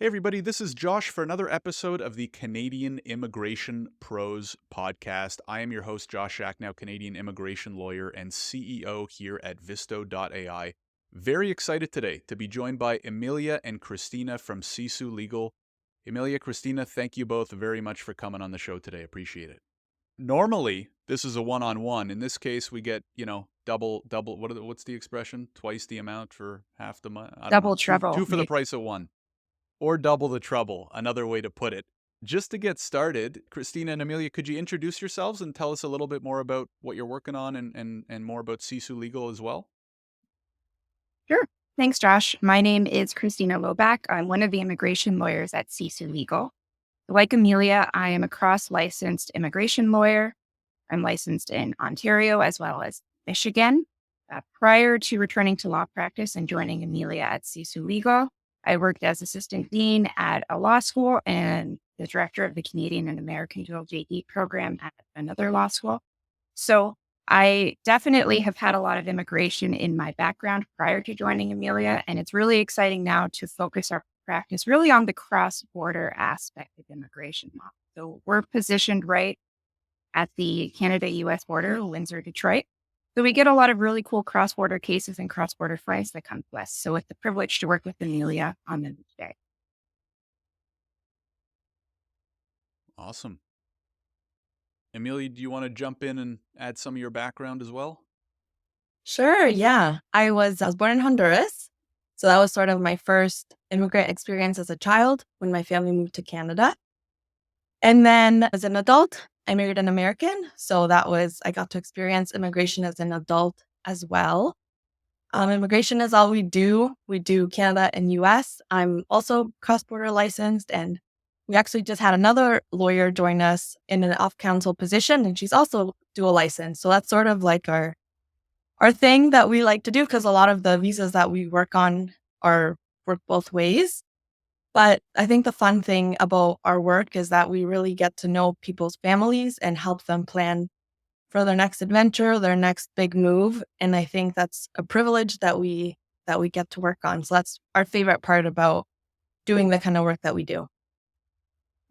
Hey, everybody, this is Josh for another episode of the Canadian Immigration Pros podcast. I am your host, Josh Schachnow, Canadian immigration lawyer and CEO here at Visto.ai. Very excited today to be joined by Emilia and Christina from Sisu Legal. Emilia, Christina, thank you both very much for coming on the show today. Appreciate it. Normally, this is a one-on-one. In this case, we get, double, what's the expression? Twice the amount for half the money? I don't know. Double Two trouble, for the maybe. price of one. Or double the trouble, another way to put it. Just to get started, Christina and Emilia, could you introduce yourselves and tell us a little bit more about what you're working on and more about Sisu Legal as well? Sure. Thanks, Josh. My name is Christina Loback. I'm one of the immigration lawyers at Sisu Legal. Like Amelia, I am a cross-licensed immigration lawyer. I'm licensed in Ontario as well as Michigan. Prior to returning to law practice and joining Amelia at Sisu Legal, I worked as assistant dean at a law school and the director of the Canadian and American dual JD program at another law school. So I definitely have had a lot of immigration in my background prior to joining Amelia, and it's really exciting now to focus our practice really on the cross-border aspect of immigration law. So we're positioned right at the Canada-US border, Windsor, Detroit. So we get a lot of really cool cross-border cases and cross-border fights that come to us. So it's a privilege to work with Amelia on them today. Awesome. Emilia, do you want to jump in and add some of your background as well? Sure, yeah. I was born in Honduras. So that was sort of my first immigrant experience as a child when my family moved to Canada. And then as an adult, I married an American. So I got to experience immigration as an adult as well. Immigration is all we do. We do Canada and US. I'm also cross-border licensed, and we actually just had another lawyer join us in an off-council position, and she's also dual licensed. So that's sort of like our thing that we like to do, because a lot of the visas that we work on work both ways. But I think the fun thing about our work is that we really get to know people's families and help them plan for their next adventure, their next big move. And I think that's a privilege that we get to work on. So that's our favorite part about doing the kind of work that we do.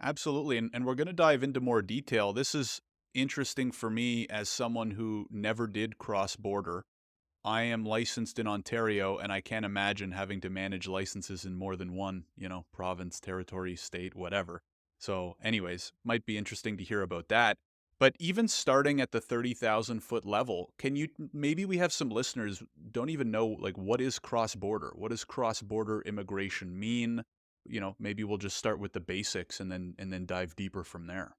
Absolutely. And we're going to dive into more detail. This is interesting for me as someone who never did cross border. I am licensed in Ontario, and I can't imagine having to manage licenses in more than one, province, territory, state, whatever. So, anyways, might be interesting to hear about that. But even starting at the 30,000-foot level, maybe we have some listeners don't even know, like, what is cross-border? What does cross-border immigration mean? Maybe we'll just start with the basics and then dive deeper from there.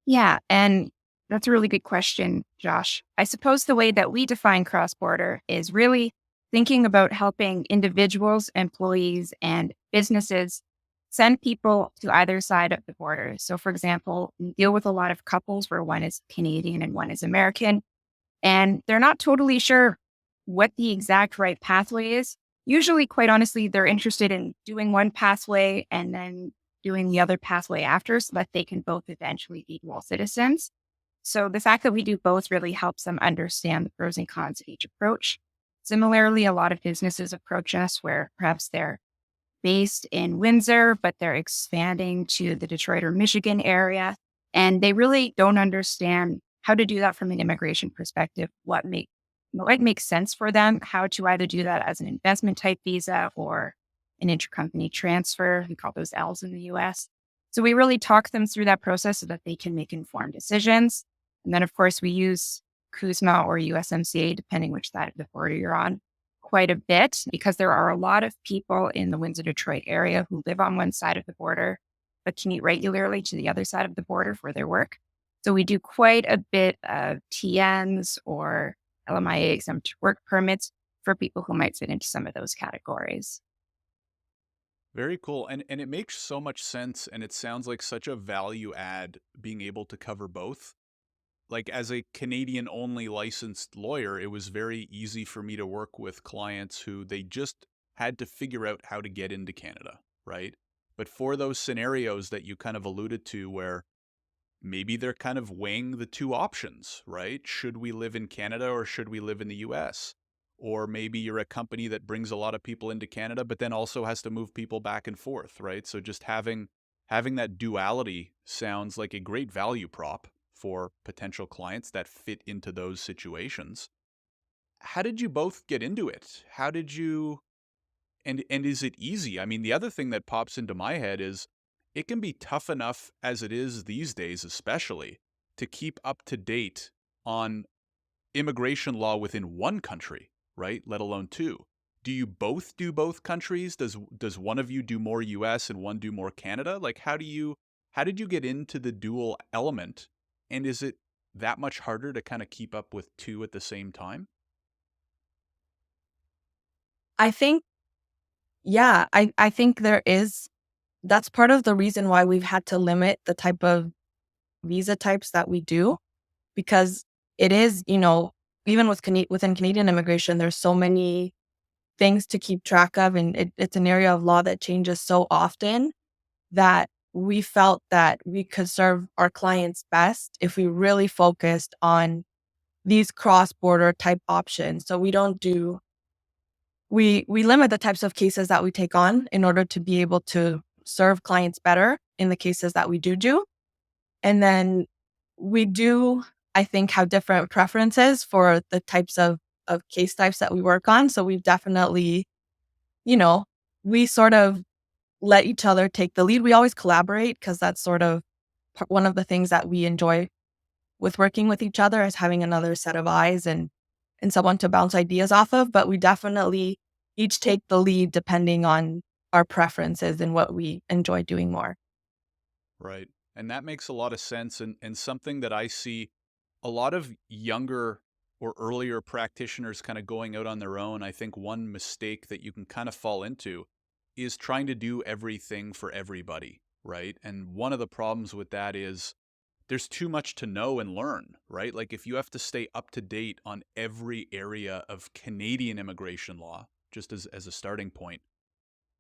Yeah, and that's a really good question, Josh. I suppose the way that we define cross-border is really thinking about helping individuals, employees, and businesses send people to either side of the border. So, for example, we deal with a lot of couples where one is Canadian and one is American, and they're not totally sure what the exact right pathway is. Usually, quite honestly, they're interested in doing one pathway and then doing the other pathway after so that they can both eventually be dual citizens. So the fact that we do both really helps them understand the pros and cons of each approach. Similarly, a lot of businesses approach us where perhaps they're based in Windsor, but they're expanding to the Detroit or Michigan area. And they really don't understand how to do that from an immigration perspective, what makes sense for them, how to either do that as an investment type visa or an intercompany transfer. We call those L's in the US. So we really talk them through that process so that they can make informed decisions. And then, of course, we use CUSMA or USMCA, depending which side of the border you're on, quite a bit because there are a lot of people in the Windsor, Detroit area who live on one side of the border, but commute regularly to the other side of the border for their work. So we do quite a bit of TNs or LMIA exempt work permits for people who might fit into some of those categories. Very cool. And it makes so much sense, and it sounds like such a value add being able to cover both. Like, as a Canadian only licensed lawyer, it was very easy for me to work with clients who they just had to figure out how to get into Canada, right? But for those scenarios that you kind of alluded to where maybe they're kind of weighing the two options, right? Should we live in Canada or should we live in the US? or maybe you're a company that brings a lot of people into Canada, but then also has to move people back and forth, right? So just having that duality sounds like a great value prop for potential clients that fit into those situations. How did you both get into it? How did you and is it easy? I mean, the other thing that pops into my head is it can be tough enough as it is these days, especially to keep up to date on immigration law within one country, right? Let alone two. Do you both do both countries? Does one of you do more US and one do more Canada? Like how did you get into the dual element? And is it that much harder to kind of keep up with two at the same time? I think, yeah, I think that's part of the reason why we've had to limit the type of visa types that we do, because it is, even within Canadian immigration, there's so many things to keep track of, and it's an area of law that changes so often that we felt that we could serve our clients best if we really focused on these cross-border type options. So we limit the types of cases that we take on in order to be able to serve clients better in the cases that we do. And then we do, I think, have different preferences for the types of case types that we work on. So we've definitely, you know, we sort of let each other take the lead. We always collaborate because that's sort of one of the things that we enjoy with working with each other, is having another set of eyes and someone to bounce ideas off of. But we definitely each take the lead depending on our preferences and what we enjoy doing more. Right. And that makes a lot of sense and something that I see a lot of younger or earlier practitioners kind of going out on their own. I think one mistake that you can kind of fall into is trying to do everything for everybody, right? And one of the problems with that is there's too much to know and learn, right? Like if you have to stay up to date on every area of Canadian immigration law, just as a starting point,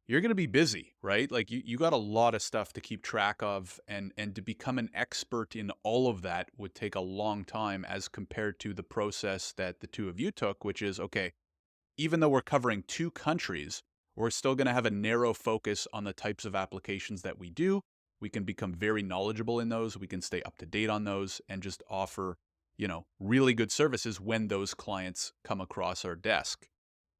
you're going to be busy, right? Like you got a lot of stuff to keep track of and to become an expert in all of that would take a long time as compared to the process that the two of you took, which is okay, even though we're covering two countries, we're still going to have a narrow focus on the types of applications that we do. We can become very knowledgeable in those. We can stay up to date on those and just offer, really good services when those clients come across our desk.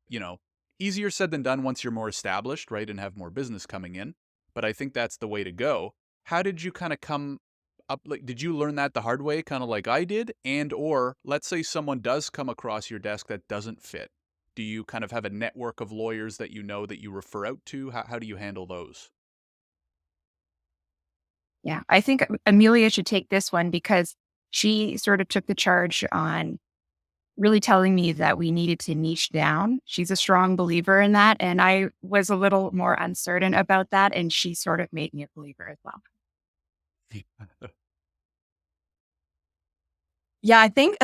You know, Easier said than done once you're more established, right, and have more business coming in. But I think that's the way to go. How did you kind of come up? Like, did you learn that the hard way, kind of like I did? And or let's say someone does come across your desk that doesn't fit. Do you kind of have a network of lawyers that you know that you refer out to? How do you handle those? Yeah, I think Amelia should take this one because she sort of took the charge on really telling me that we needed to niche down. She's a strong believer in that. And I was a little more uncertain about that. And she sort of made me a believer as well. Yeah, I think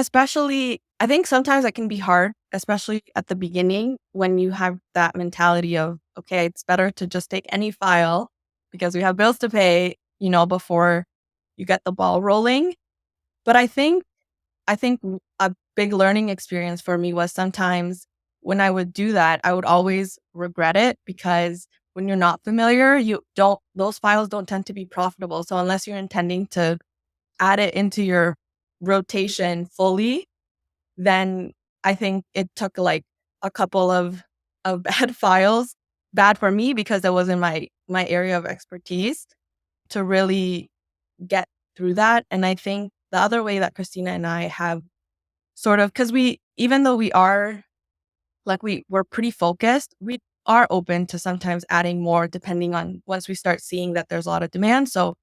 sometimes it can be hard, especially at the beginning when you have that mentality of, okay, it's better to just take any file because we have bills to pay, before you get the ball rolling. But I think a big learning experience for me was sometimes when I would do that, I would always regret it because when you're not familiar, those files don't tend to be profitable. So unless you're intending to add it into your rotation fully, then I think it took like a couple of bad files, bad for me because it wasn't my area of expertise, to really get through that. And I think the other way that Christina and I have sort of, because even though we are like we're pretty focused, we are open to sometimes adding more depending on once we start seeing that there's a lot of demand. So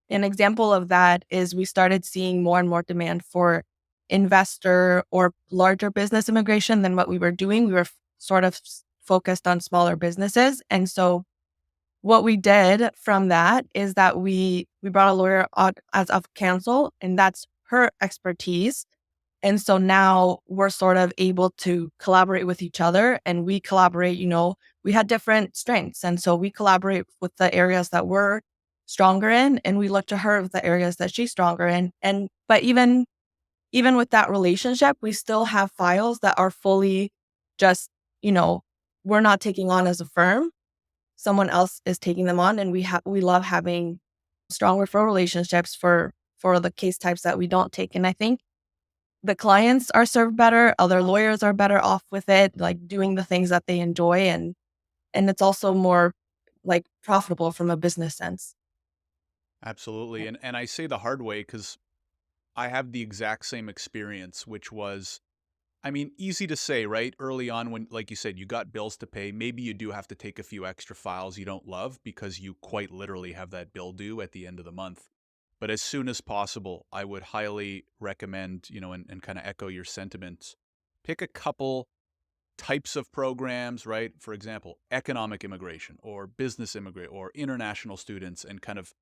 an example of that is we started seeing more and more demand for investor or larger business immigration than what we were doing. We were sort of focused on smaller businesses. And so what we did from that is that we brought a lawyer on as of counsel, and that's her expertise. And so now we're sort of able to collaborate with each other, and we collaborate, we had different strengths. And so we collaborate with the areas that we're stronger in, and we look to her with the areas that she's stronger in. But even with that relationship, we still have files that are fully just, you know, we're not taking on as a firm. Someone else is taking them on, and we love having strong referral relationships for the case types that we don't take. And I think the clients are served better, other lawyers are better off with it, like doing the things that they enjoy, and it's also more like profitable from a business sense. Absolutely. And I say the hard way because I have the exact same experience, which was, I mean, easy to say, right? Early on, when, like you said, you got bills to pay, maybe you do have to take a few extra files you don't love because you quite literally have that bill due at the end of the month. But as soon as possible, I would highly recommend, and kind of echo your sentiments. Pick a couple types of programs, right? For example, economic immigration or business immigrant or international students, and kind of,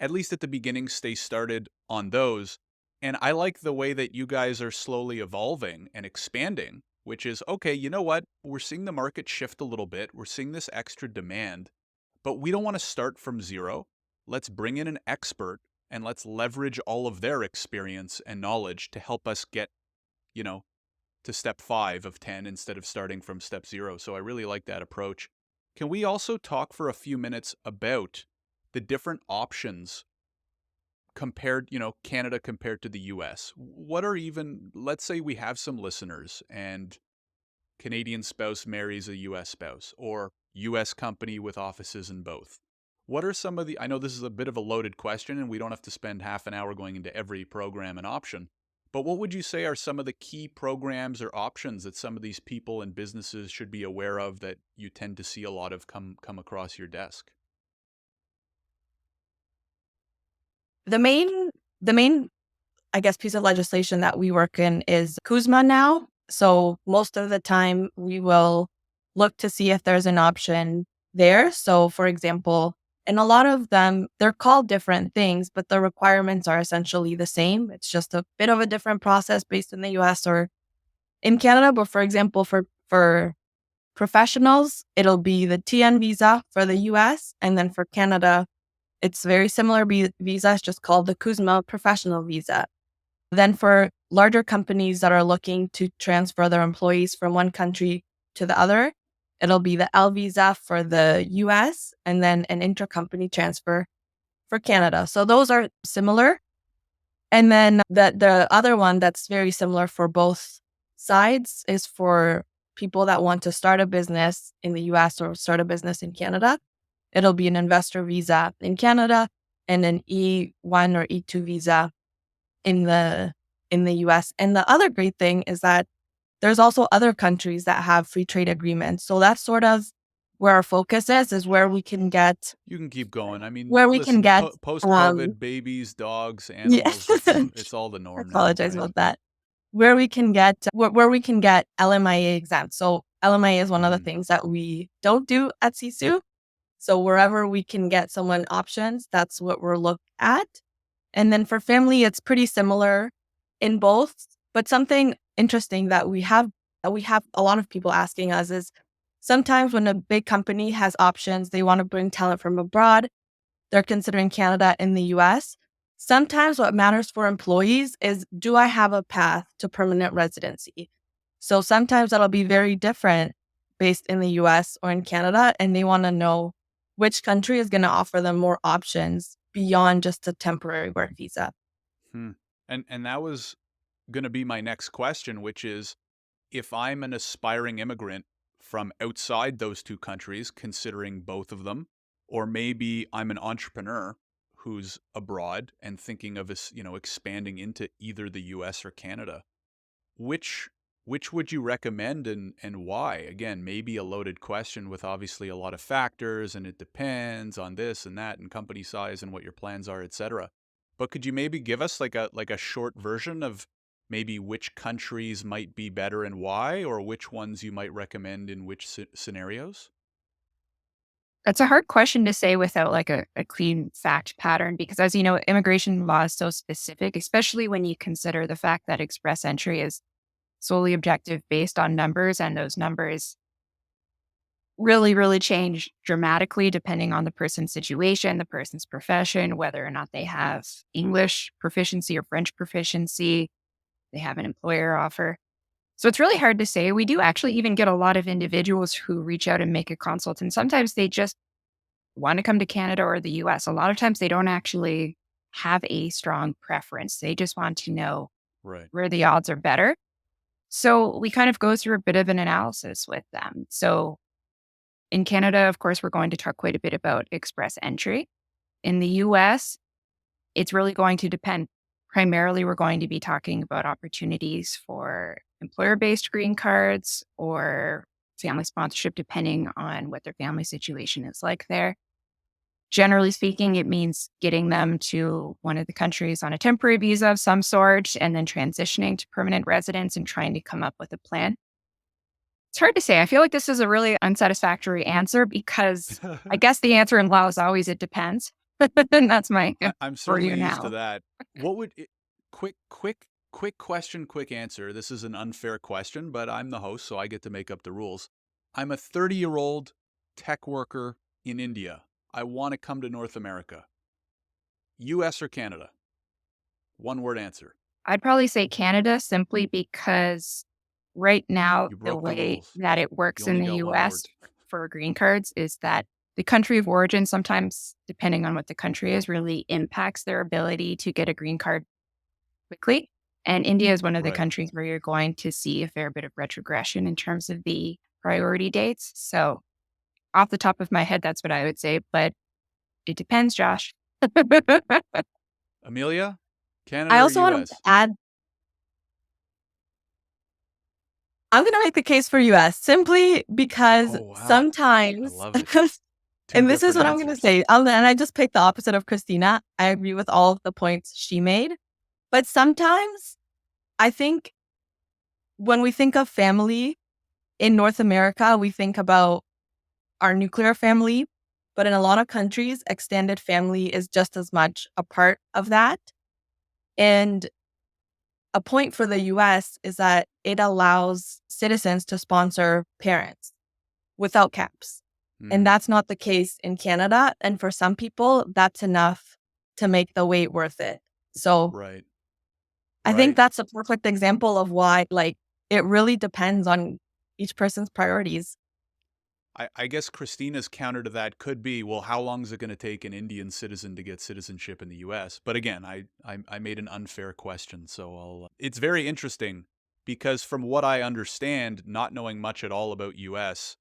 at least at the beginning, stay started on those. And I like the way that you guys are slowly evolving and expanding, which is, okay, you know what? We're seeing the market shift a little bit. We're seeing this extra demand, but we don't want to start from zero. Let's bring in an expert and let's leverage all of their experience and knowledge to help us get, you know, to step 5 of 10 instead of starting from step 0. So I really like that approach. Can we also talk for a few minutes about the different options compared, Canada compared to the US? What are even, let's say we have some listeners and Canadian spouse marries a US spouse, or US company with offices in both. What are some of the, I know this is a bit of a loaded question and we don't have to spend half an hour going into every program and option, but what would you say are some of the key programs or options that some of these people and businesses should be aware of that you tend to see a lot of come across your desk? The main I guess piece of legislation that we work in is CUSMA now. So most of the time we will look to see if there's an option there. So for example, and a lot of them, they're called different things, but the requirements are essentially the same. It's just a bit of a different process based in the US or in Canada. But for example, for professionals, it'll be the TN visa for the US. And then for Canada, it's very similar visa. It's just called the CUSMA professional visa. Then for larger companies that are looking to transfer their employees from one country to the other, it'll be the L visa for the US and then an intercompany transfer for Canada. So those are similar. And then the other one that's very similar for both sides is for people that want to start a business in the US or start a business in Canada. It'll be an investor visa in Canada and an E1 or E2 visa in the US. And the other great thing is that there's also other countries that have free trade agreements. So that's sort of where our focus is where we can get You can keep going. I mean, where we can listen, get post-COVID, babies, dogs, yeah. animals, it's all the I norm now, apologize right? about that. Where we can get LMIA exempt. So LMIA is one of the Mm. things that we don't do at Sisu. So wherever we can get someone options, that's what we're looked at. And then for family, it's pretty similar in both. But something interesting that we have a lot of people asking us is sometimes when a big company has options, they want to bring talent from abroad. They're considering Canada and the US. Sometimes what matters for employees is, do I have a path to permanent residency? So sometimes that'll be very different based in the US or in Canada, and they want to know which country is going to offer them more options beyond just a temporary work visa. Hmm. And that was going to be my next question, which is, if I'm an aspiring immigrant from outside those two countries, considering both of them, or maybe I'm an entrepreneur who's abroad and thinking of expanding into either the US or Canada, which which would you recommend and why? Again, maybe a loaded question with obviously a lot of factors and it depends on this and that and company size and what your plans are, etc. But could you maybe give us like a short version of maybe which countries might be better and why, or which ones you might recommend in which scenarios? That's a hard question to say without like a clean fact pattern because, as you know, immigration law is so specific, especially when you consider the fact that express entry is solely objective based on numbers, and those numbers really, really change dramatically depending on the person's situation, the person's profession, whether or not they have English proficiency or French proficiency, they have an employer offer. So it's really hard to say. We do actually even get a lot of individuals who reach out and make a consult. And sometimes they just want to come to Canada or the US. A lot of times they don't actually have a strong preference. They just want to know Right. where the odds are better. So we kind of go through a bit of an analysis with them. So in Canada, of course, we're going to talk quite a bit about express entry. In the US, it's really going to depend. Primarily, we're going to be talking about opportunities for employer based green cards or family sponsorship, depending on what their family situation is like there. Generally speaking, it means getting them to one of the countries on a temporary visa of some sort and then transitioning to permanent residence and trying to come up with a plan. It's hard to say. I feel like this is a really unsatisfactory answer because I guess the answer in law is always it depends. And that's my I'm for you certainly used to now. that. What would it, quick question, quick answer. This is an unfair question, but I'm the host, so I get to make up the rules. I'm a 30-year-old tech worker in India. I want to come to North America. US or Canada? One word answer. I'd probably say Canada simply because right now, You the broke the way rules. that it You works in only the got one US word. for green cards is that the country of origin sometimes, depending on what the country is, really impacts their ability to get a green card quickly. And India is one of the Right. countries where you're going to see a fair bit of retrogression in terms of the priority dates. So, off the top of my head, that's what I would say, but it depends, Josh. Emilia, I Canada or also want to US? add, I'm going to make the case for US simply because Oh, wow. I sometimes, love it. Two and this is different what I'm going to answers. say, and I just picked the opposite of Christina. I agree with all of the points she made. But sometimes I think when we think of family in North America, we think about our nuclear family. But in a lot of countries, extended family is just as much a part of that. And a point for the US is that it allows citizens to sponsor parents without caps. And Mm, that's not the case in Canada. And for some people, that's enough to make the wait worth it. So right. I think Right. that's a perfect example of why, like, it really depends on each person's priorities. I guess Christina's counter to that could be, well, how long is it going to take an Indian citizen to get citizenship in the U.S.? But again, I made an unfair question, so I'll. It's very interesting because from what I understand, not knowing much at all about U.S.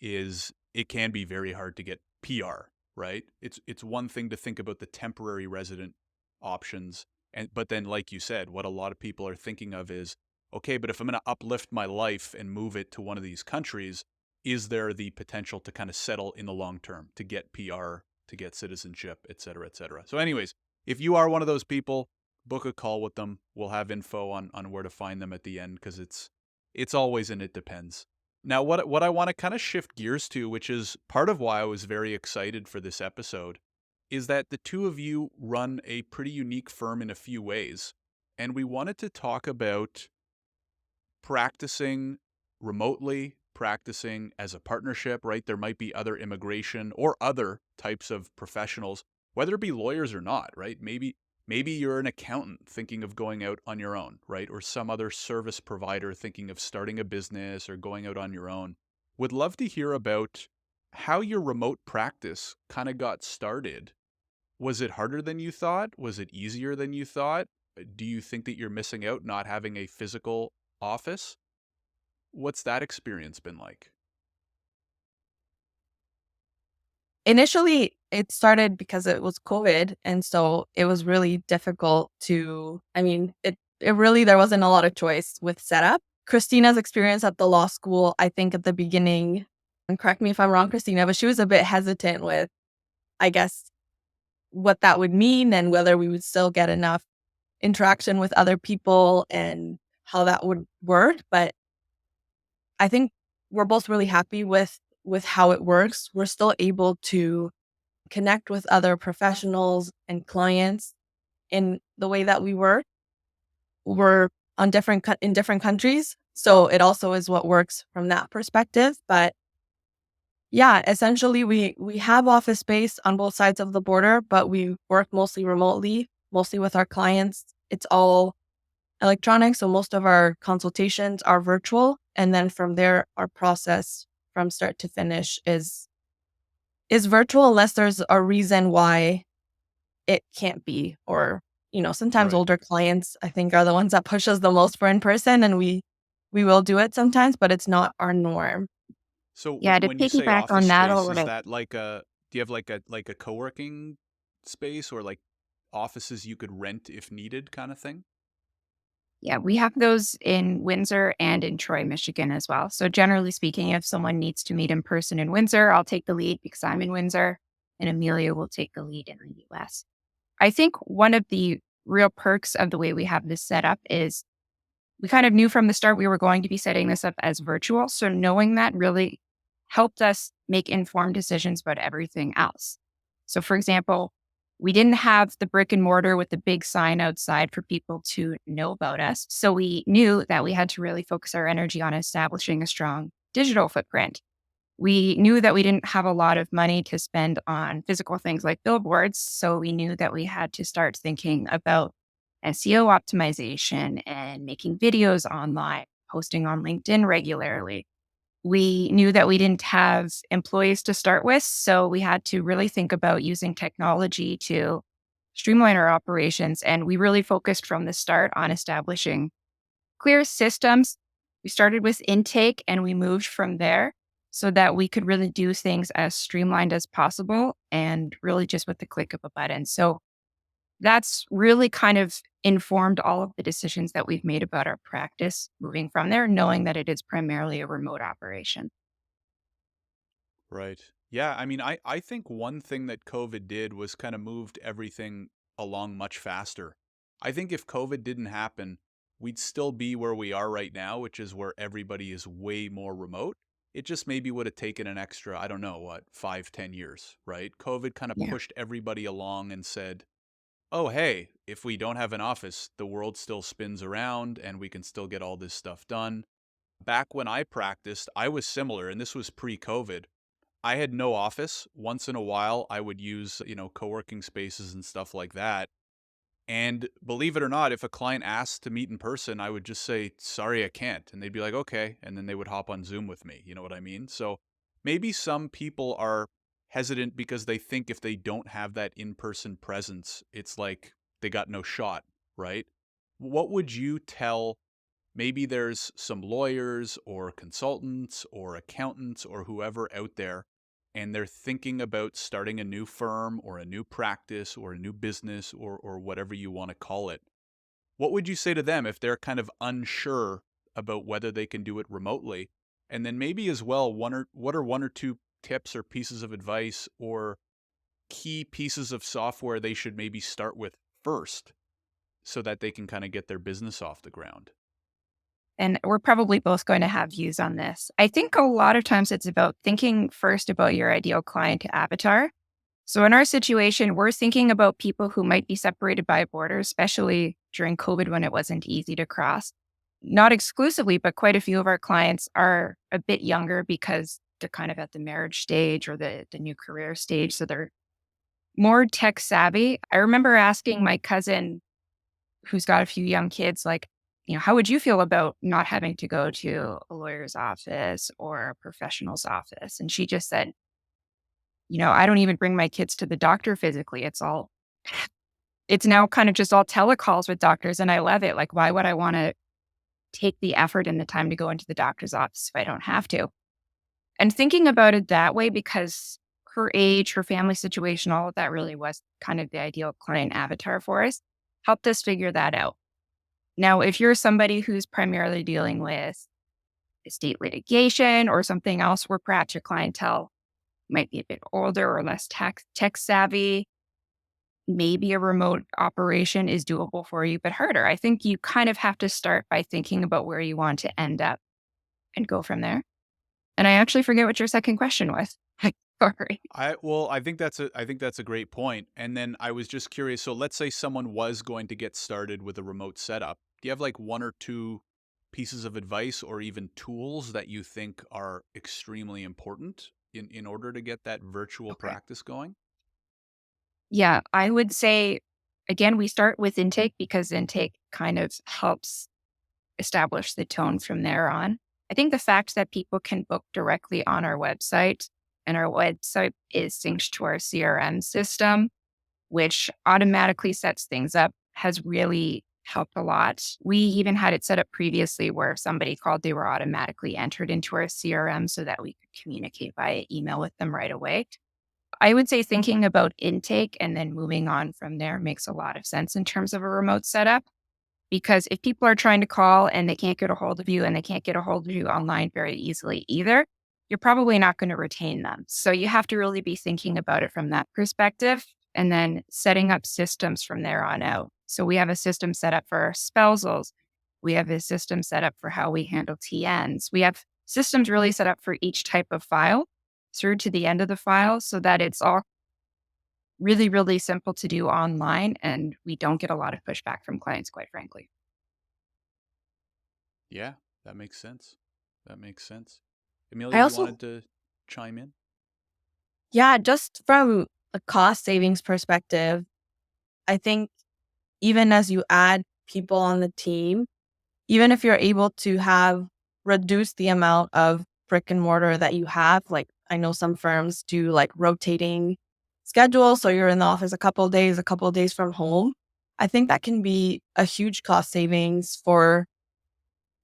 is it can be very hard to get PR. Right? It's one thing to think about the temporary resident options, but then, like you said, what a lot of people are thinking of is, okay, but if I'm going to uplift my life and move it to one of these countries, is there the potential to kind of settle in the long term, to get PR, to get citizenship, et cetera, et cetera. So anyways, if you are one of those people, book a call with them. We'll have info on where to find them at the end because it's always an it depends. Now, what I want to kind of shift gears to, which is part of why I was very excited for this episode, is that the two of you run a pretty unique firm in a few ways. And we wanted to talk about practicing remotely, practicing as a partnership, right? There might be other immigration or other types of professionals, whether it be lawyers or not, right? Maybe you're an accountant thinking of going out on your own, right? Or some other service provider thinking of starting a business or going out on your own. Would love to hear about how your remote practice kind of got started. Was it harder than you thought? Was it easier than you thought? Do you think that you're missing out not having a physical office? What's that experience been like? Initially, it started because it was COVID. And so it was really difficult to, I mean, it really, there wasn't a lot of choice with setup. Christina's experience at the law school, I think at the beginning, and correct me if I'm wrong, Christina, but she was a bit hesitant with, I guess, what that would mean and whether we would still get enough interaction with other people and how that would work. But I think we're both really happy with how it works. We're still able to connect with other professionals and clients in the way that we were. We're on in different countries, so it also is what works from that perspective. But yeah, essentially we have office space on both sides of the border, but we work mostly remotely, mostly with our clients. It's all electronic. So most of our consultations are virtual. And then from there, our process from start to finish is virtual unless there's a reason why it can't be. Or, sometimes Right. older clients, I think, are the ones that push us the most for in person, and we will do it sometimes, but it's not our norm. So Yeah, to when you say piggyback office on that a space, is little. that like do you have like a co-working space or like offices you could rent if needed kind of thing? Yeah, we have those in Windsor and in Troy, Michigan as well. So generally speaking, if someone needs to meet in person in Windsor, I'll take the lead because I'm in Windsor, and Amelia will take the lead in the US. I think one of the real perks of the way we have this set up is we kind of knew from the start we were going to be setting this up as virtual. So knowing that really helped us make informed decisions about everything else. So, for example, we didn't have the brick and mortar with the big sign outside for people to know about us. So we knew that we had to really focus our energy on establishing a strong digital footprint. We knew that we didn't have a lot of money to spend on physical things like billboards. So we knew that we had to start thinking about SEO optimization and making videos online, posting on LinkedIn regularly. We knew that we didn't have employees to start with. So we had to really think about using technology to streamline our operations. And we really focused from the start on establishing clear systems. We started with intake and we moved from there so that we could really do things as streamlined as possible and really just with the click of a button. So that's really kind of informed all of the decisions that we've made about our practice moving from there, knowing that it is primarily a remote operation. Right. Yeah, I mean, I think one thing that COVID did was kind of moved everything along much faster. I think if COVID didn't happen, we'd still be where we are right now, which is where everybody is way more remote. It just maybe would have taken an extra, I don't know, what, 5, 10 years, right? COVID kind of Yeah. pushed everybody along and said, oh, hey, if we don't have an office, the world still spins around and we can still get all this stuff done. Back when I practiced, I was similar, and this was pre-COVID. I had no office. Once in a while, I would use, co-working spaces and stuff like that. And believe it or not, if a client asked to meet in person, I would just say, sorry, I can't. And they'd be like, okay. And then they would hop on Zoom with me. You know what I mean? So maybe some people are hesitant because they think if they don't have that in person presence, it's like they got no shot, right? What would you tell? Maybe there's some lawyers or consultants or accountants or whoever out there, and they're thinking about starting a new firm or a new practice or a new business or whatever you want to call it. What would you say to them if they're kind of unsure about whether they can do it remotely? And then maybe as well, what are one or two tips or pieces of advice or key pieces of software they should maybe start with first so that they can kind of get their business off the ground? And we're probably both going to have views on this. I think a lot of times it's about thinking first about your ideal client avatar. So in our situation, we're thinking about people who might be separated by a border, especially during COVID when it wasn't easy to cross. Not exclusively, but quite a few of our clients are a bit younger because they're kind of at the marriage stage or the new career stage. So they're more tech savvy. I remember asking my cousin, who's got a few young kids, like, how would you feel about not having to go to a lawyer's office or a professional's office? And she just said, I don't even bring my kids to the doctor physically. It's now kind of just all telecalls with doctors. And I love it. Like, why would I want to take the effort and the time to go into the doctor's office if I don't have to? And thinking about it that way, because her age, her family situation, all of that really was kind of the ideal client avatar for us, helped us figure that out. Now, if you're somebody who's primarily dealing with estate litigation or something else where perhaps your clientele might be a bit older or less tech savvy, maybe a remote operation is doable for you, but harder. I think you kind of have to start by thinking about where you want to end up and go from there. And I actually forget what your second question was. Sorry. I think that's a great point. And then I was just curious. So let's say someone was going to get started with a remote setup. Do you have like one or two pieces of advice or even tools that you think are extremely important in order to get that virtual Okay. practice going? Yeah, I would say again, we start with intake because intake kind of helps establish the tone from there on. I think the fact that people can book directly on our website and our website is synced to our CRM system, which automatically sets things up, has really helped a lot. We even had it set up previously where if somebody called, they were automatically entered into our CRM so that we could communicate via email with them right away. I would say thinking about intake and then moving on from there makes a lot of sense in terms of a remote setup. Because if people are trying to call and they can't get a hold of you and they can't get a hold of you online very easily either, you're probably not going to retain them. So you have to really be thinking about it from that perspective and then setting up systems from there on out. So we have a system set up for our spousals. We have a system set up for how we handle TNs. We have systems really set up for each type of file through to the end of the file so that it's all really, really simple to do online, and we don't get a lot of pushback from clients, quite frankly. Yeah, that makes sense. That makes sense. I Emilia, you also, wanted to chime in? yeah, just from a cost savings perspective, I think even as you add people on the team, even if you're able to have reduced the amount of brick and mortar that you have, like I know some firms do like rotating schedules. So you're in the office a couple of days from home. I think that can be a huge cost savings for,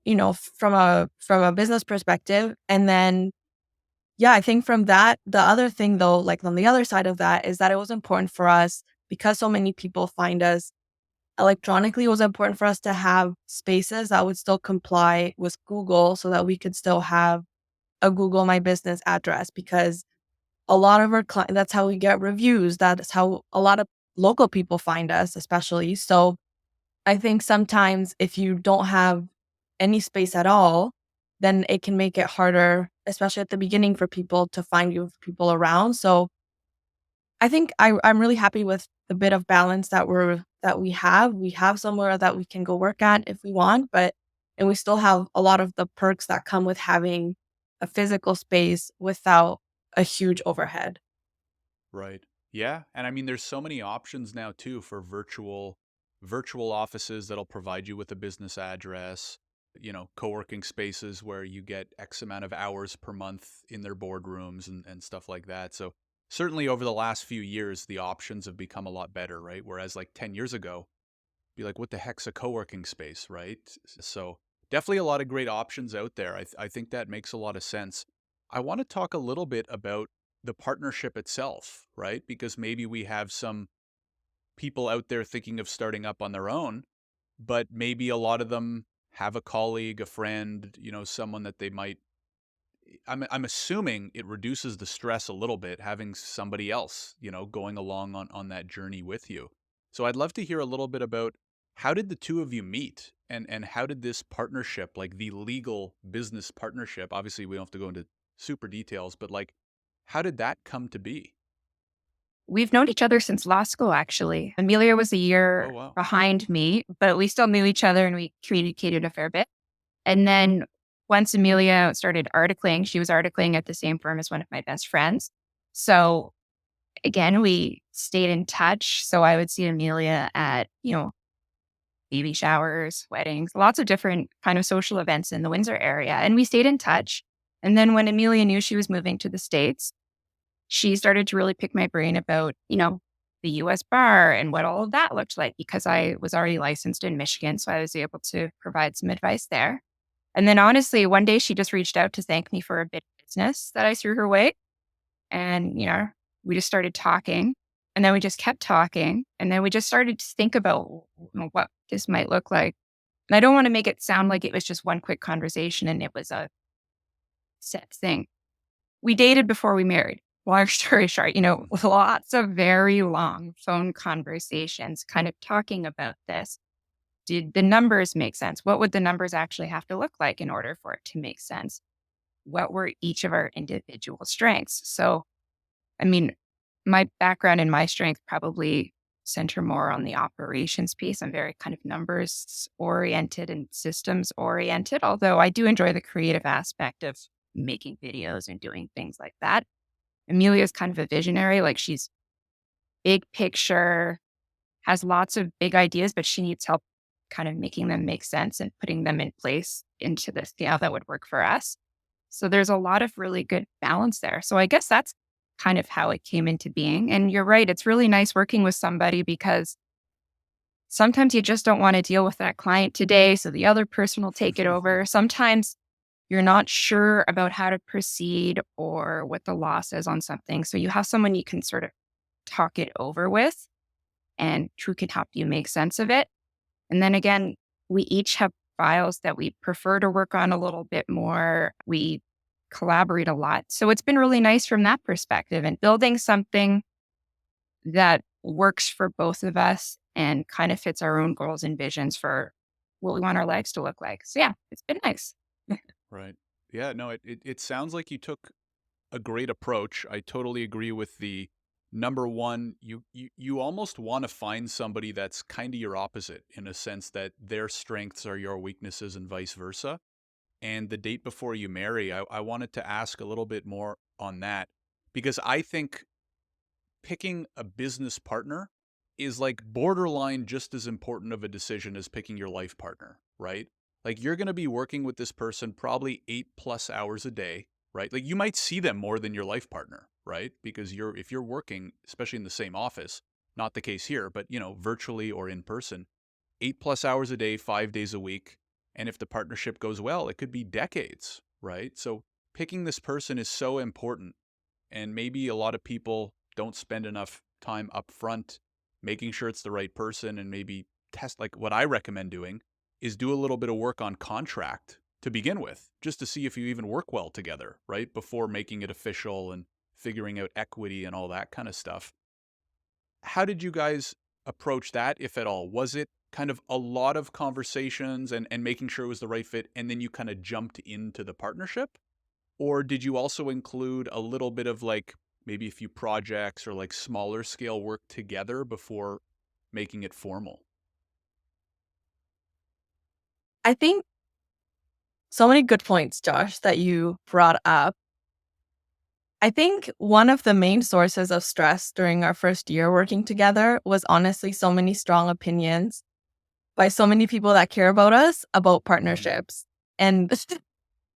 from a business perspective. And then, yeah, I think from that, the other thing though, like on the other side of that is that it was important for us because so many people find us electronically. It was important for us to have spaces that would still comply with Google so that we could still have a Google My Business address because a lot of our clients, that's how we get reviews. That's how a lot of local people find us, especially. So I think sometimes if you don't have any space at all, then it can make it harder, especially at the beginning for people to find you, people around. So I think I'm really happy with the bit of balance that we have. We have somewhere that we can go work at if we want, and we still have a lot of the perks that come with having a physical space without a huge overhead. Right. Yeah, and I mean there's so many options now too for virtual offices that'll provide you with a business address, co-working spaces where you get X amount of hours per month in their boardrooms and stuff like that. So certainly over the last few years the options have become a lot better, right? Whereas like 10 years ago, be like what the heck's a co-working space, right? So definitely a lot of great options out there. I think that makes a lot of sense. I want to talk a little bit about the partnership itself, right? Because maybe we have some people out there thinking of starting up on their own, but maybe a lot of them have a colleague, a friend, someone that they might. I'm assuming it reduces the stress a little bit having somebody else, going along on that journey with you. So I'd love to hear a little bit about how did the two of you meet and how did this partnership, like the legal business partnership, obviously we don't have to go into super details, but like how did that come to be? We've known each other since law school, actually. Emilia was a Oh, year wow. behind me, but we still knew each other and we communicated a fair bit. And then once Emilia started articling, she was articling at the same firm as one of my best friends. So again, we stayed in touch. So I would see Emilia at, baby showers, weddings, lots of different kind of social events in the Windsor area. And we stayed in touch. And then when Emilia knew she was moving to the States, she started to really pick my brain about, the US bar and what all of that looked like because I was already licensed in Michigan. So I was able to provide some advice there. And then honestly, one day she just reached out to thank me for a bit of business that I threw her way. And, we just started talking. And then we just kept talking. And then we just started to think about what this might look like. And I don't want to make it sound like it was just one quick conversation and it was a set thing. We dated before we married. Long story short, with lots of very long phone conversations, kind of talking about this. Did the numbers make sense? What would the numbers actually have to look like in order for it to make sense? What were each of our individual strengths? So, I mean, my background and my strength probably center more on the operations piece. I'm very kind of numbers oriented and systems oriented, although I do enjoy the creative aspect of making videos and doing things like that. Amelia's kind of a visionary, like she's big picture, has lots of big ideas, but she needs help kind of making them make sense and putting them in place into the scale that would work for us. So there's a lot of really good balance there. So I guess that's kind of how it came into being. And you're right, it's really nice working with somebody because sometimes you just don't want to deal with that client today. So the other person will take it over. Sometimes you're not sure about how to proceed or what the law says on something. So you have someone you can sort of talk it over with and who can help you make sense of it. And then again, we each have files that we prefer to work on a little bit more. We collaborate a lot. So it's been really nice from that perspective and building something that works for both of us and kind of fits our own goals and visions for what we want our lives to look like. So yeah, it's been nice. Right. Yeah, no, it sounds like you took a great approach. I totally agree with the number one, you almost want to find somebody that's kind of your opposite in a sense that their strengths are your weaknesses and vice versa. And the date before you marry, I wanted to ask a little bit more on that because I think picking a business partner is like borderline just as important of a decision as picking your life partner, right? Like you're going to be working with this person probably 8+ hours a day, right? Like you might see them more than your life partner, right? Because if you're working, especially in the same office, not the case here, but virtually or in person, 8+ hours a day, 5 days a week. And if the partnership goes well, it could be decades, right? So picking this person is so important. And maybe a lot of people don't spend enough time up front making sure it's the right person and maybe test, like what I recommend doing is do a little bit of work on contract to begin with, just to see if you even work well together, right? Before making it official and figuring out equity and all that kind of stuff. How did you guys approach that, if at all? Was it kind of a lot of conversations and making sure it was the right fit, and then you kind of jumped into the partnership? Or did you also include a little bit of like maybe a few projects or like smaller scale work together before making it formal? I think so many good points, Josh, that you brought up. I think one of the main sources of stress during our first year working together was honestly so many strong opinions by so many people that care about us about Mhm. partnerships. And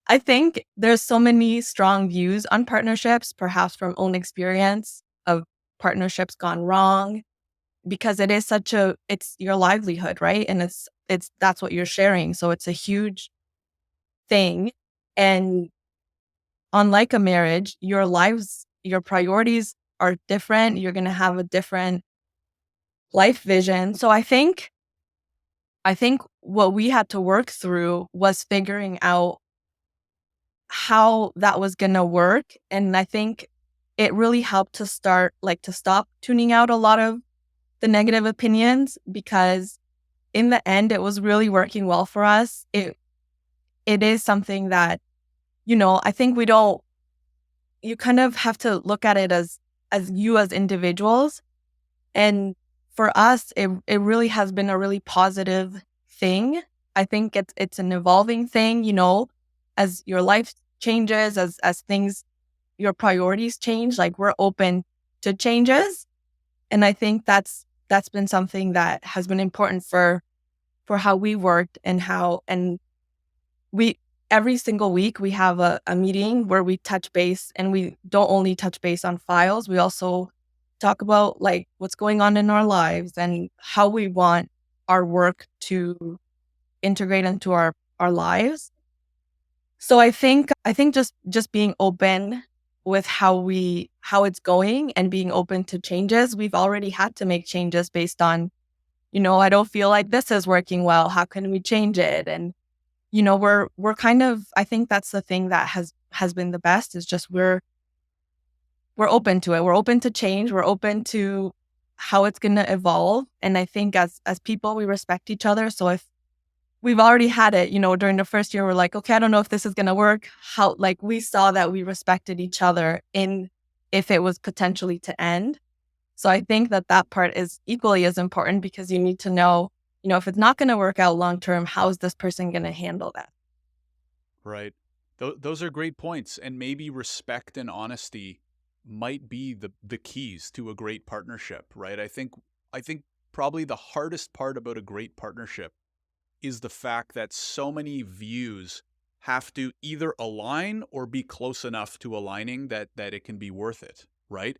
I think there's so many strong views on partnerships, perhaps from own experience of partnerships gone wrong, because it is it's your livelihood, right? And that's what you're sharing. So it's a huge thing. And unlike a marriage, your priorities are different. You're going to have a different life vision. So I think what we had to work through was figuring out how that was going to work. And I think it really helped to stop tuning out a lot of the negative opinions, because in the end, it was really working well for us. It is something that, I think you kind of have to look at it as you as individuals. And for us, it really has been a really positive thing. I think it's an evolving thing, as your life changes, as things, your priorities change, like we're open to changes. And I think that's been something that has been important for how we worked and we every single week we have a meeting where we touch base, and we don't only touch base on files, we also talk about like what's going on in our lives and how we want our work to integrate into our lives. So I think just being open with how it's going and being open to changes. We've already had to make changes based on, I don't feel like this is working well. How can we change it? And we're kind of, I think that's the thing that has been the best, is just we're open to it. We're open to change. We're open to how it's going to evolve. And I think as people, we respect each other. So if we've already had it, during the first year, we're like, okay, I don't know if this is going to work. How, like, we saw that we respected each other in if it was potentially to end. So I think that part is equally as important, because you need to know, if it's not going to work out long term, how is this person going to handle that? Right. Those are great points. And maybe respect and honesty might be the keys to a great partnership, right? I think probably the hardest part about a great partnership is the fact that so many views have to either align or be close enough to aligning that it can be worth it, right?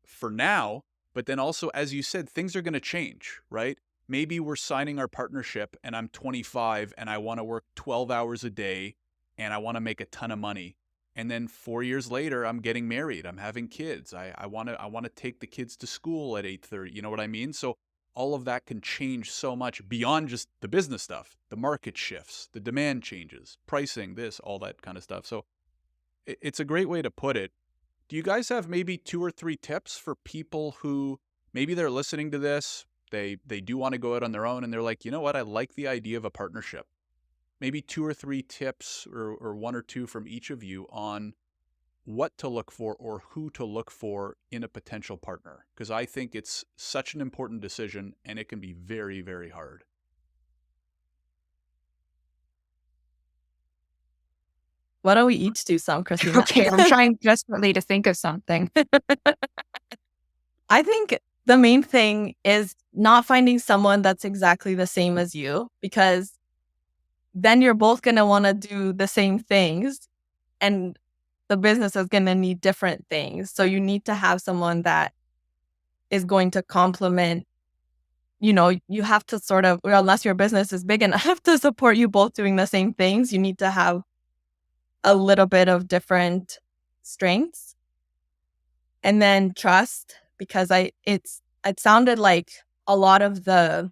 For now, but then also, as you said, things are going to change, right? Maybe we're signing our partnership and I'm 25 and I want to work 12 hours a day and I want to make a ton of money. And then 4 years later, I'm getting married. I'm having kids. I want to take the kids to school at 8:30. You know what I mean? So all of that can change so much beyond just the business stuff. The market shifts, the demand changes, pricing, this, all that kind of stuff. So it's a great way to put it. Do you guys have maybe 2 or 3 tips for people who maybe they're listening to this, they do want to go out on their own and they're like, you know what, I like the idea of a partnership. Maybe 2 or 3 tips or 1 or 2 from each of you on what to look for or who to look for in a potential partner. Because I think it's such an important decision and it can be very, very hard. Why don't we each do some, Christina? Okay, I'm trying desperately to think of something. I think the main thing is not finding someone that's exactly the same as you, because then you're both going to want to do the same things and the business is going to need different things. So you need to have someone that is going to complement, you have to sort of, or unless your business is big enough to support you both doing the same things, you need to have a little bit of different strengths. And then trust, because it sounded like a lot of the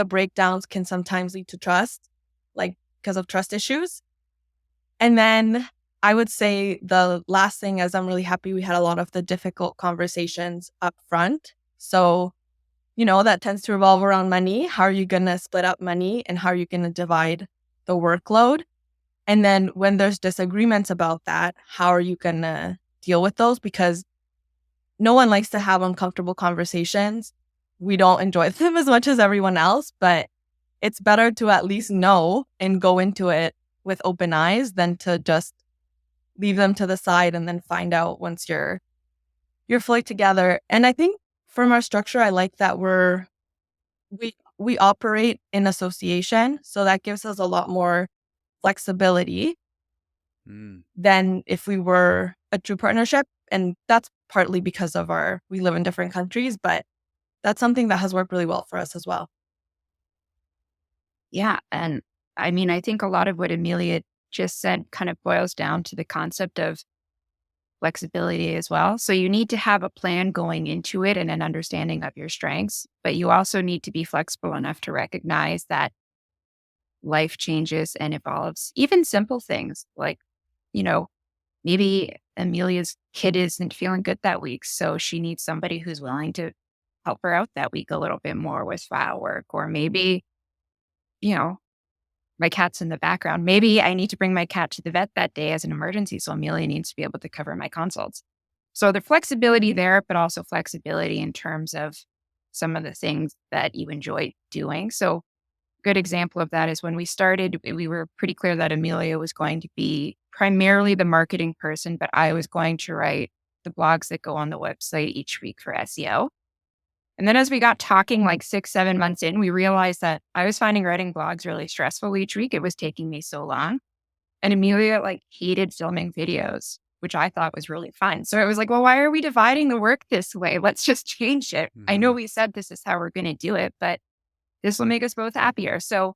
breakdowns can sometimes lead to trust, like because of trust issues. And then I would say the last thing is I'm really happy we had a lot of the difficult conversations up front. So, that tends to revolve around money. How are you going to split up money and how are you going to divide the workload? And then when there's disagreements about that, how are you going to deal with those? Because no one likes to have uncomfortable conversations. We don't enjoy them as much as everyone else, but it's better to at least know and go into it with open eyes than to just leave them to the side and then find out once you're fully together. And I think from our structure, I like that we operate in association, so that gives us a lot more flexibility Mm. than if we were a true partnership. And that's partly because of we live in different countries, but that's something that has worked really well for us as well. Yeah. And I mean, I think a lot of what Emilia just said kind of boils down to the concept of flexibility as well. So you need to have a plan going into it and an understanding of your strengths, but you also need to be flexible enough to recognize that life changes and evolves. Even simple things like, you know, maybe Emilia's kid isn't feeling good that week. So she needs somebody who's willing to help her out that week a little bit more with file work. Or maybe, you know, my cat's in the background. Maybe I need to bring my cat to the vet that day as an emergency. So Amelia needs to be able to cover my consults. So the flexibility there, but also flexibility in terms of some of the things that you enjoy doing. So good example of that is when we started, we were pretty clear that Emilia was going to be primarily the marketing person, but I was going to write the blogs that go on the website each week for SEO. And then as we got talking like 6, 7 months in, we realized that I was finding writing blogs really stressful each week. It was taking me so long. And Emilia like hated filming videos, which I thought was really fun. So it was like, well, why are we dividing the work this way? Let's just change it. I know Hmm. we said this is how we're going to do it, but this will make us both happier. So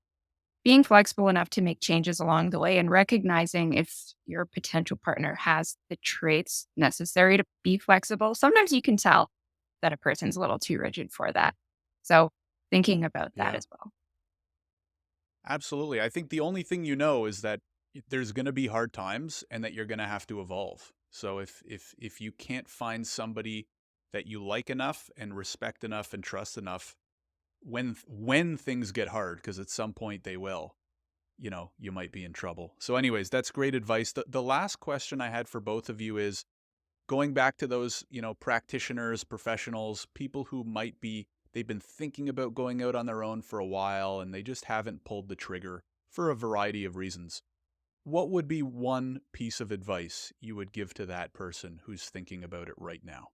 being flexible enough to make changes along the way and recognizing if your potential partner has the traits necessary to be flexible. Sometimes you can tell that a person's a little too rigid for that. So thinking about that Yeah, as well. absolutely. I think the only thing you know is that there's going to be hard times and that you're going to have to evolve. So if you can't find somebody that you like enough and respect enough and trust enough when things get hard, because at some point they will, you might be in trouble. So anyways, that's great advice. The last question I had for both of you is going back to those, practitioners, professionals, people who they've been thinking about going out on their own for a while and they just haven't pulled the trigger for a variety of reasons. What would be one piece of advice you would give to that person who's thinking about it right now?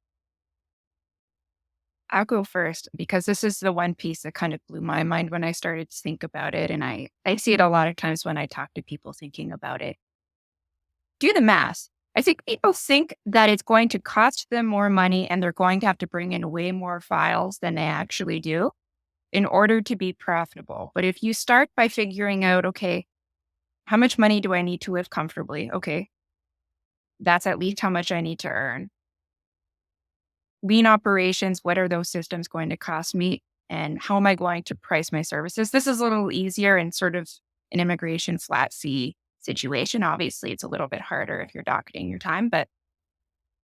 I'll go first because this is the one piece that kind of blew my mind when I started to think about it. And I see it a lot of times when I talk to people thinking about it. Do the math. I think people think that it's going to cost them more money and they're going to have to bring in way more files than they actually do in order to be profitable. But if you start by figuring out, okay, how much money do I need to live comfortably? Okay, that's at least how much I need to earn. Lean operations, what are those systems going to cost me? And how am I going to price my services? This is a little easier in sort of an immigration flat fee situation. Obviously, it's a little bit harder if you're docketing your time. But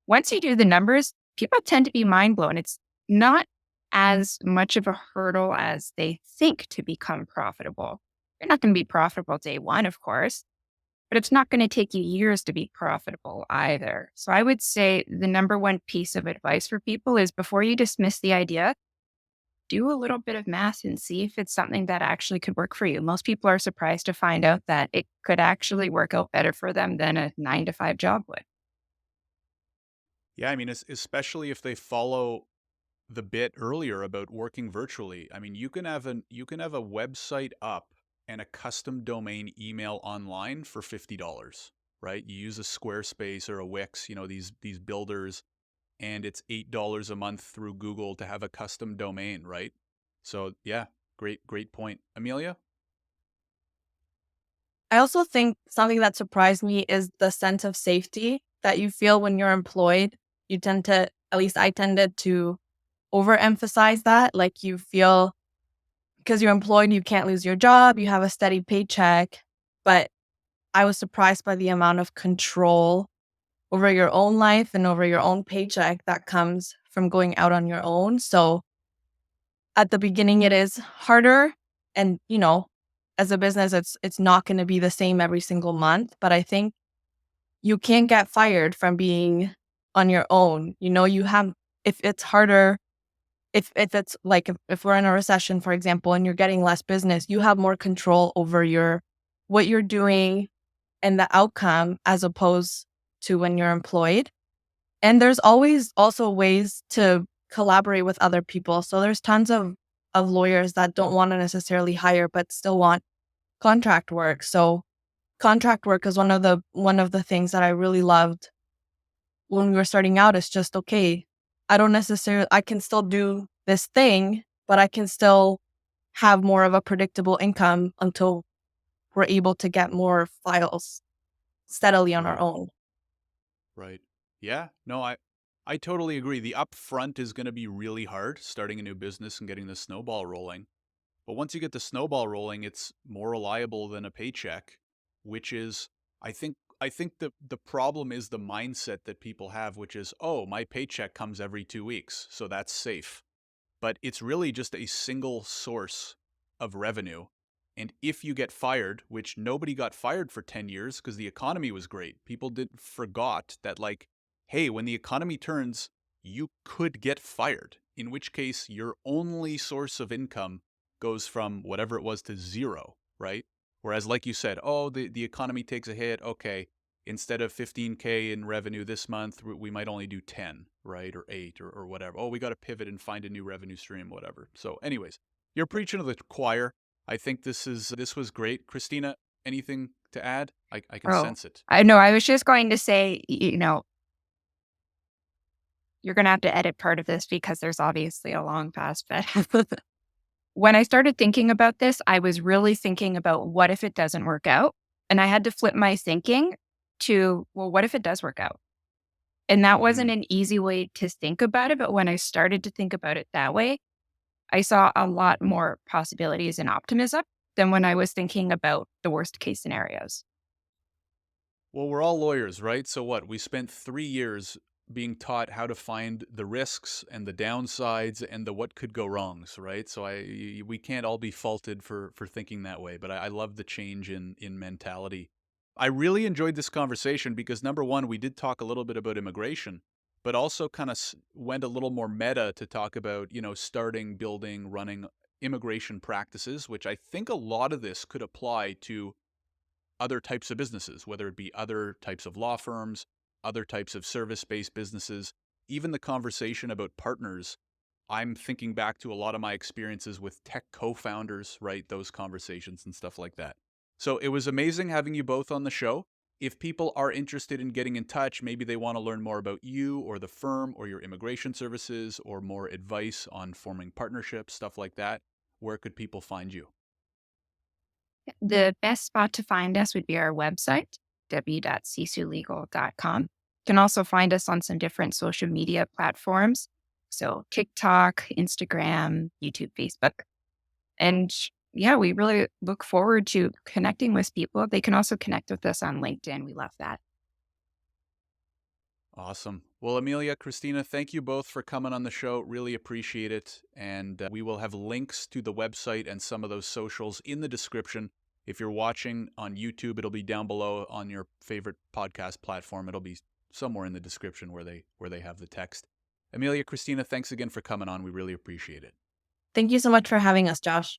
once you do the numbers, people tend to be mind blown. It's not as much of a hurdle as they think to become profitable. You're not going to be profitable day one, of course, but it's not going to take you years to be profitable either. So I would say the number one piece of advice for people is before you dismiss the idea, do a little bit of math and see if it's something that actually could work for you. Most people are surprised to find out that it could actually work out better for them than a 9 to 5 job would. Yeah, I mean, especially if they follow the bit earlier about working virtually. I mean, you can have a website up and a custom domain email online for $50, right? You use a Squarespace or a Wix, these builders, and it's $8 a month through Google to have a custom domain, right? So yeah, great point. Amelia? I also think something that surprised me is the sense of safety that you feel when you're employed. You tend to, at least I tended to overemphasize that. Like you feel because you're employed, you can't lose your job, you have a steady paycheck. But I was surprised by the amount of control over your own life and over your own paycheck that comes from going out on your own. So at the beginning, it is harder. And, as a business, it's not going to be the same every single month. But I think you can't get fired from being on your own. You have, if it's harder, if it's like if we're in a recession, for example, and you're getting less business, you have more control over what you're doing and the outcome as opposed to when you're employed. And there's always also ways to collaborate with other people. So there's tons of lawyers that don't want to necessarily hire but still want contract work. So contract work is one of the things that I really loved when we were starting out. Is just okay, I can still do this thing, but I can still have more of a predictable income until we're able to get more files steadily on our Right. own. Right. Yeah. No, I totally agree. The upfront is going to be really hard starting a new business and getting the snowball rolling. But once you get the snowball rolling, it's more reliable than a paycheck, which is I think the problem is the mindset that people have, which is, "Oh, my paycheck comes every 2 weeks, so that's safe." But it's really just a single source of revenue. And if you get fired, which nobody got fired for 10 years because the economy was great, people did forgot that, like, hey, when the economy turns, you could get fired, in which case your only source of income goes from whatever it was to zero, right? Whereas, like you said, oh, the economy takes a hit. Okay, instead of 15K in revenue this month, we might only do 10, right? Or 8 or whatever. Oh, we got to pivot and find a new revenue stream, whatever. So anyways, you're preaching to the choir. I think this was great. Christina, anything to add? I can Oh, sense it. I know. I was just going to say, you're going to have to edit part of this because there's obviously a long pause. But when I started thinking about this, I was really thinking about what if it doesn't work out? And I had to flip my thinking to, well, what if it does work out? And that Hmm. wasn't an easy way to think about it. But when I started to think about it that way, I saw a lot more possibilities and optimism than when I was thinking about the worst case scenarios. Well, we're all lawyers, right? So what? We spent 3 years being taught how to find the risks and the downsides and the what could go wrongs, right? So we can't all be faulted for thinking that way. But I love the change in mentality. I really enjoyed this conversation because number one, we did talk a little bit about immigration, but also kind of went a little more meta to talk about starting, building, running immigration practices, which I think a lot of this could apply to other types of businesses, whether it be other types of law firms, other types of service based businesses, even the conversation about partners I'm thinking back to a lot of my experiences with tech co-founders, right? Those conversations and stuff like that. So it was amazing having you both on the show. If people are interested in getting in touch, maybe they want to learn more about you or the firm or your immigration services or more advice on forming partnerships, stuff like that, where could people find you? The best spot to find us would be our website, w.sisulegal.com. You can also find us on some different social media platforms. So TikTok, Instagram, YouTube, Facebook. And yeah, we really look forward to connecting with people. They can also connect with us on LinkedIn. We love that. Awesome. Well, Emilia, Christina, thank you both for coming on the show. Really appreciate it. And we will have links to the website and some of those socials in the description. If you're watching on YouTube, it'll be down below on your favorite podcast platform. It'll be somewhere in the description where they have the text. Emilia, Christina, thanks again for coming on. We really appreciate it. Thank you so much for having us, Josh.